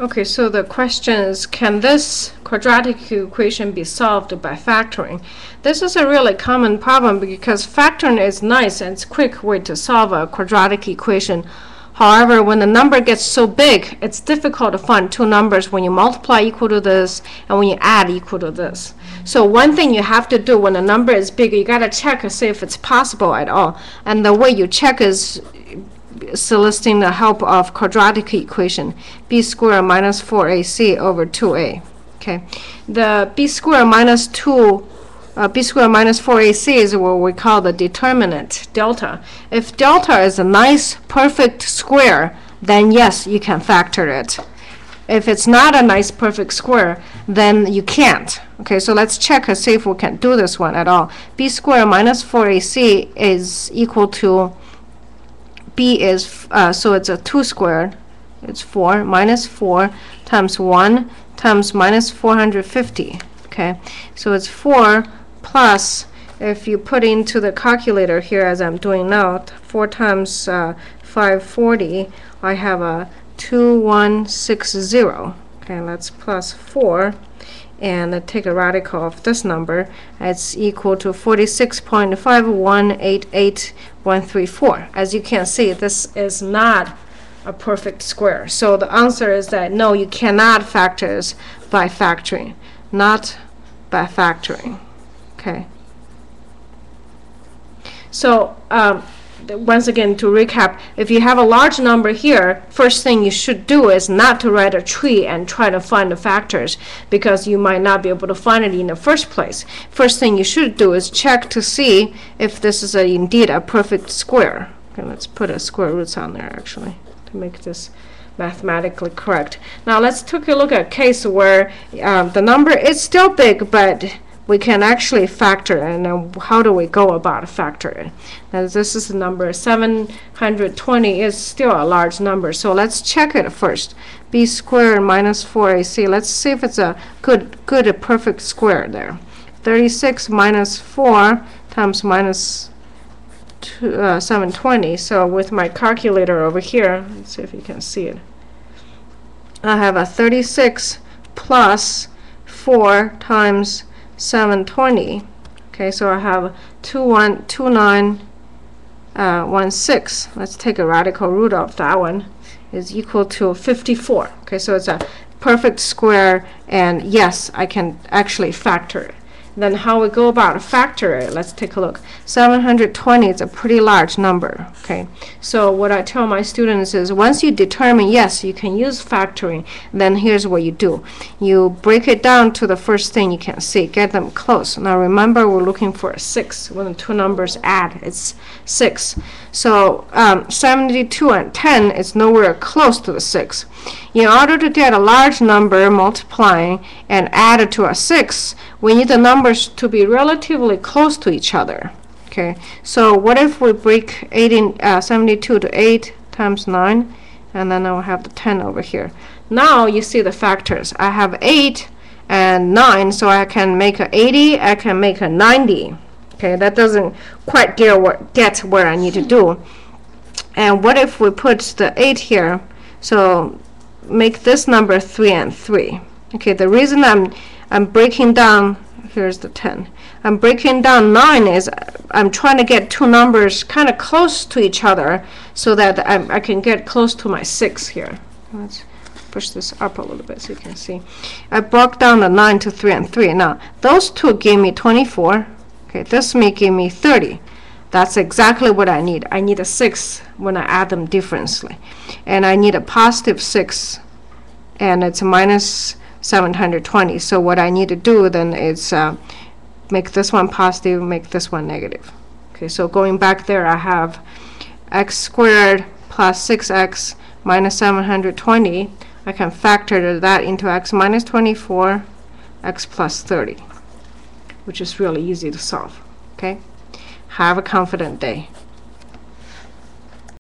Okay, so the question is, can this quadratic equation be solved by factoring? This is a really common problem because factoring is nice and it's a quick way to solve a quadratic equation. However, when the number gets so big, it's difficult to find two numbers when you multiply equal to this and when you add equal to this. So one thing you have to do when a number is big, you got to check and see if it's possible at all. And the way you check is soliciting the help of quadratic equation, b squared minus 4ac over 2a. Okay, the b squared minus 4ac is what we call the determinant, delta. If delta is a nice perfect square, then yes, you can factor it. If it's not a nice perfect square, then you can't. Okay, so let's check and see if we can do this one at all. b squared minus 4ac is equal to b is, so it's a 2 squared, it's 4, minus 4 times 1 times minus 450. Okay, so it's 4 plus, if you put into the calculator here as I'm doing now, 4 times 540, I have a 2160. Okay, let's plus 4. And take a radical of this number, it's equal to 46.5188134. As you can see, this is not a perfect square. So the answer is that no, you cannot factor this by factoring. Not by factoring. Okay. So once again, to recap, if you have a large number here, first thing you should do is not to write a tree and try to find the factors, because you might not be able to find it in the first place. First thing you should do is check to see if this is indeed a perfect square. Okay, let's put a square roots on there actually to make this mathematically correct. Now let's take a look at a case where the number is still big, but we can actually factor it. And how do we go about factoring it? Now this is the number 720 is still a large number, so let's check it first. b squared minus 4ac. Let's see if it's a good perfect square there. 36 minus 4 times minus 720. So with my calculator over here, let's see if you can see it. I have a 36 plus 4 times 720. Okay, so I have 2916. Let's take a radical root of that one. Is equal to 54. Okay, so it's a perfect square, and yes, I can actually factor it. Then how we go about factor it, let's take a look. 720 is a pretty large number. Okay, so what I tell my students is, once you determine yes, you can use factoring, then here's what you do. You break it down to the first thing you can see, get them close. Now remember, we're looking for a 6. When the two numbers add, it's 6. So 72 and 10 is nowhere close to the 6. In order to get a large number multiplying and add it to a 6, we need the numbers to be relatively close to each other. Okay, so what if we break 72 to 8 times 9, and then I'll have the 10 over here. Now you see the factors. I have 8 and 9, so I can make a 80, I can make a 90. Okay, that doesn't quite get where I need to do. And what if we put the 8 here? So make this number 3 and 3. Okay, the reason I'm breaking down, here's the 10. I'm breaking down 9 is I'm trying to get two numbers kind of close to each other so that I can get close to my 6 here. Let's push this up a little bit so you can see. I broke down the 9 to 3 and 3. Now, those two gave me 24. Okay, this may give me 30. That's exactly what I need. I need a 6 when I add them differently. And I need a positive 6, and it's minus 720. So what I need to do then is make this one positive, make this one negative. Okay, so going back there, I have x squared plus 6x minus 720. I can factor that into x minus 24, x plus 30, which is really easy to solve. Okay, have a confident day.